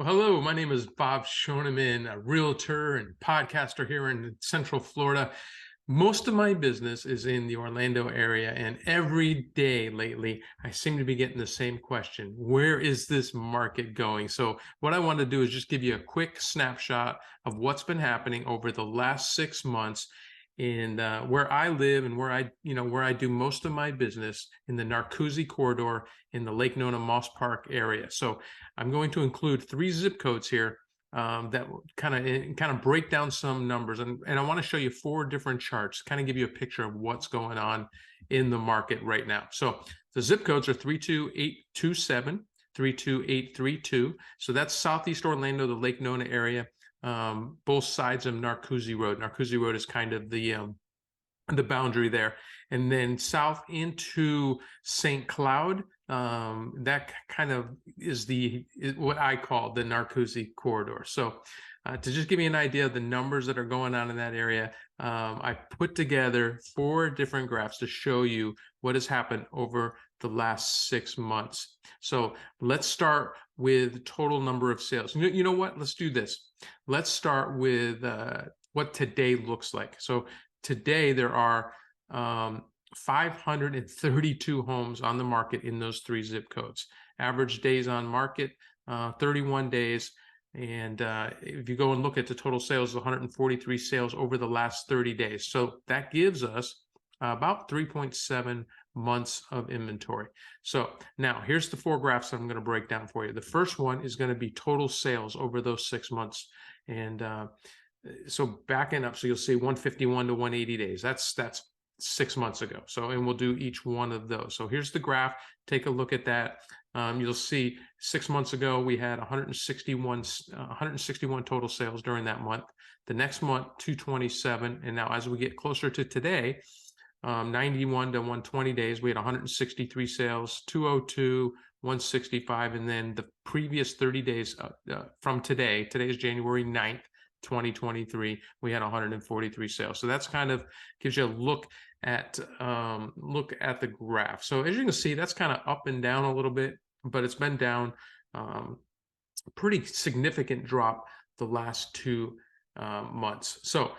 Well, hello, my name is Bob Shoneman, a realtor and podcaster here in Central Florida. Most of my business is in the Orlando area, and every day lately, I seem to be getting the same question. Where is this market going? So what I want to do is just give you a quick snapshot of what's been happening over the last 6 months in where I live and where I do most of my business in the Narcoossee Corridor in the Lake Nona Moss Park area. So I'm going to include 3 zip codes here that kind of break down some numbers, and I want to show you 4 different charts, kind of give you a picture of what's going on in the market right now. So the zip codes are 32827, 32832. So that's Southeast Orlando, the Lake Nona area, both sides of Narcoossee Road. Narcoossee Road is kind of the boundary there, and then south into St. Cloud. That kind of is what I call the Narcoossee Corridor. So to just give you an idea of the numbers that are going on in that area, I put together 4 different graphs to show you what has happened over the last 6 months. So let's start with total number of sales. You know what? Let's do this. Let's start with what today looks like. So today there are 532 homes on the market in those 3 zip codes. Average days on market, 31 days. And if you go and look at the total sales, 143 sales over the last 30 days. So that gives us about 3.7 months of inventory. So now here's the 4 graphs I'm going to break down for you. The first one is going to be total sales over those 6 months. And so backing up, so you'll see 151 to 180 days. That's 6 months ago. So, and we'll do each one of those. So here's the graph. Take a look at that. You'll see 6 months ago we had 161 total sales during that month. The next month 227, and now as we get closer to today, 91 to 120 days, we had 163 sales, 202, 165, and then the previous 30 days from today is January 9th, 2023, we had 143 sales. So that's kind of gives you a look at the graph. So as you can see, that's kind of up and down a little bit, but it's been down pretty significant drop the last 2 months. So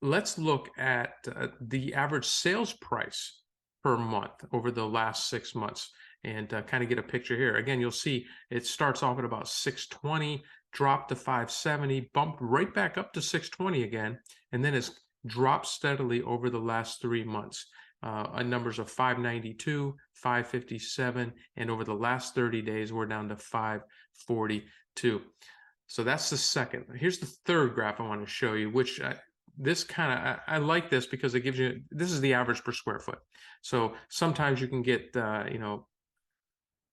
let's look at the average sales price per month over the last 6 months and kind of get a picture here. Again, you'll see it starts off at about 620, dropped to 570, bumped right back up to 620 again, and then it's dropped steadily over the last 3 months. Numbers of 592, 557, and over the last 30 days, we're down to 542. So that's the second. Here's the third graph I want to show you, which I like this because it gives you, this is the average per square foot. So sometimes you can get,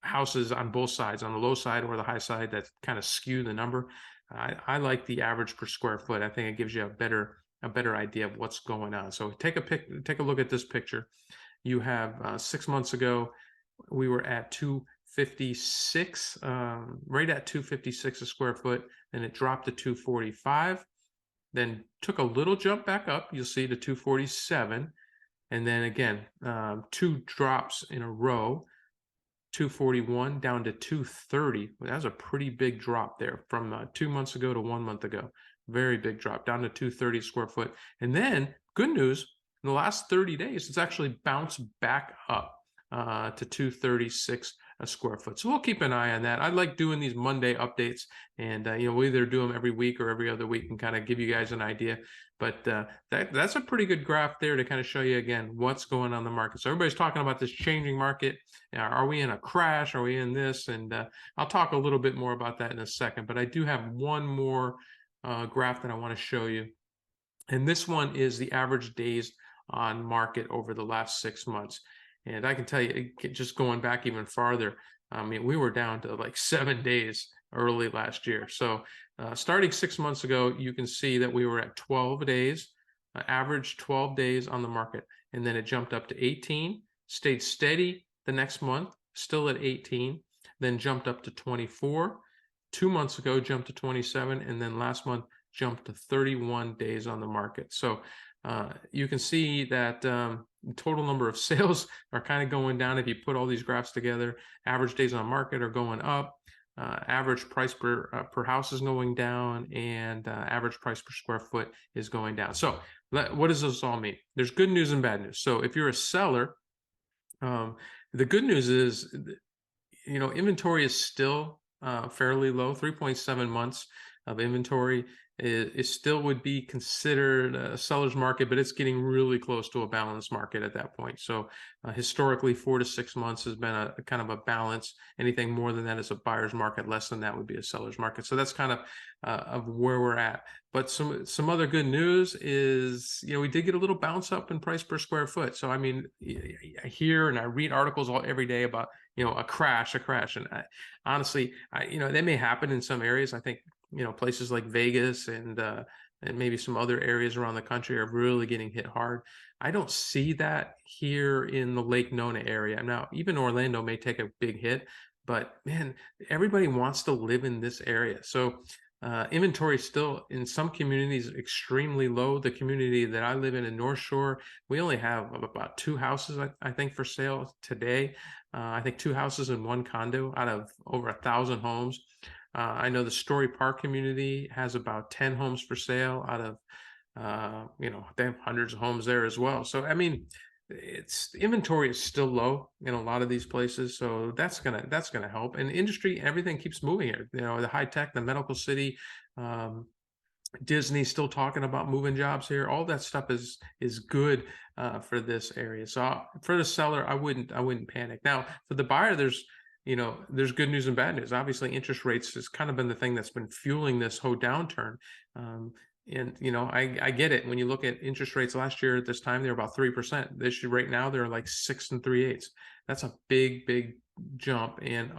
houses on both sides, on the low side or the high side, that kind of skew the number. I like the average per square foot. I think it gives you a better idea of what's going on. So take a look at this picture. You have 6 months ago, we were at 256, right at 256 a square foot. Then it dropped to 245. Then took a little jump back up. You'll see to 247, and then again 2 drops in a row. 241 down to 230. That was a pretty big drop there from 2 months ago to 1 month ago. Very big drop down to 230 square foot. And then good news, in the last 30 days, it's actually bounced back up to 236 a square foot. So we'll keep an eye on that. I like doing these Monday updates, and we'll either do them every week or every other week and kind of give you guys an idea. But that's a pretty good graph there to kind of show you again what's going on in the market. So everybody's talking about this changing market. Are we in a crash? Are we in this? And I'll talk a little bit more about that in a second. But I do have one more graph that I want to show you. And this one is the average days on market over the last 6 months. And I can tell you, just going back even farther, I mean, we were down to like 7 days early last year. So starting 6 months ago, you can see that we were at 12 days, average 12 days on the market. And then it jumped up to 18, stayed steady the next month, still at 18, then jumped up to 24. 2 months ago, jumped to 27, and then last month jumped to 31 days on the market. So you can see that the total number of sales are kind of going down. If you put all these graphs together, average days on market are going up. average price per house is going down, and average price per square foot is going down. So what does this all mean? There's good news and bad news. So if you're a seller, the good news is, inventory is still fairly low. 3.7 months of inventory is still would be considered a seller's market, but it's getting really close to a balanced market at that point. So historically, 4 to 6 months has been a kind of a balance. Anything more than that is a buyer's market. Less than that would be a seller's market. So that's kind of where we're at. But some other good news is, we did get a little bounce up in price per square foot. So I mean, I hear and I read articles every day about a crash. And honestly, that may happen in some areas. I think places like Vegas and maybe some other areas around the country are really getting hit hard. I don't see that here in the Lake Nona area. Now, even Orlando may take a big hit, but man, everybody wants to live in this area. So inventory is still in some communities extremely low. The community that I live in North Shore, we only have about 2 houses, I think, for sale today. I think 2 houses and 1 condo out of over 1,000 homes. I know the Story Park community has about 10 homes for sale out of, they have hundreds of homes there as well. So, I mean, inventory is still low in a lot of these places. So that's gonna help. And industry, everything keeps moving here. The high tech, the medical city, Disney's still talking about moving jobs here. All that stuff is good for this area. So for the seller, I wouldn't panic. Now for the buyer, there's good news and bad news. Obviously, interest rates has kind of been the thing that's been fueling this whole downturn. And I get it. When you look at interest rates last year at this time, they were about 3%. This year, right now, they're like 6 3/8. That's a big jump, and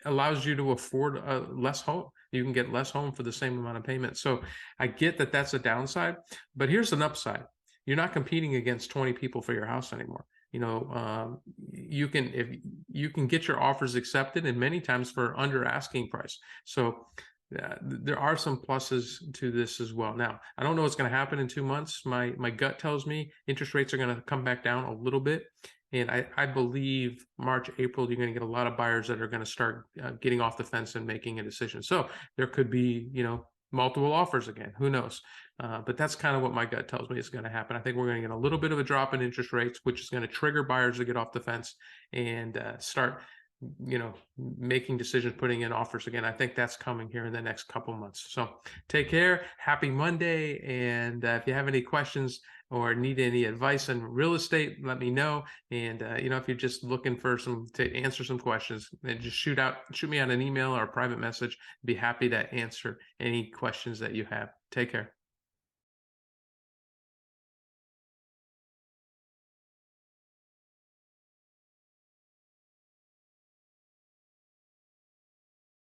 allows you to afford less home. You can get less home for the same amount of payment. So I get that that's a downside, but here's an upside. You're not competing against 20 people for your house anymore. You can get your offers accepted, and many times for under asking price. So there are some pluses to this as well. Now, I don't know what's going to happen in 2 months. My gut tells me interest rates are going to come back down a little bit. And I believe March, April, you're going to get a lot of buyers that are going to start getting off the fence and making a decision. So there could be, multiple offers again. Who knows? But that's kind of what my gut tells me is going to happen. I think we're going to get a little bit of a drop in interest rates, which is going to trigger buyers to get off the fence and start, making decisions, putting in offers again. I think that's coming here in the next couple months. So take care. Happy Monday. And if you have any questions or need any advice on real estate, let me know. And, if you're just looking for to answer some questions, then just shoot me out an email or a private message. I'd be happy to answer any questions that you have. Take care.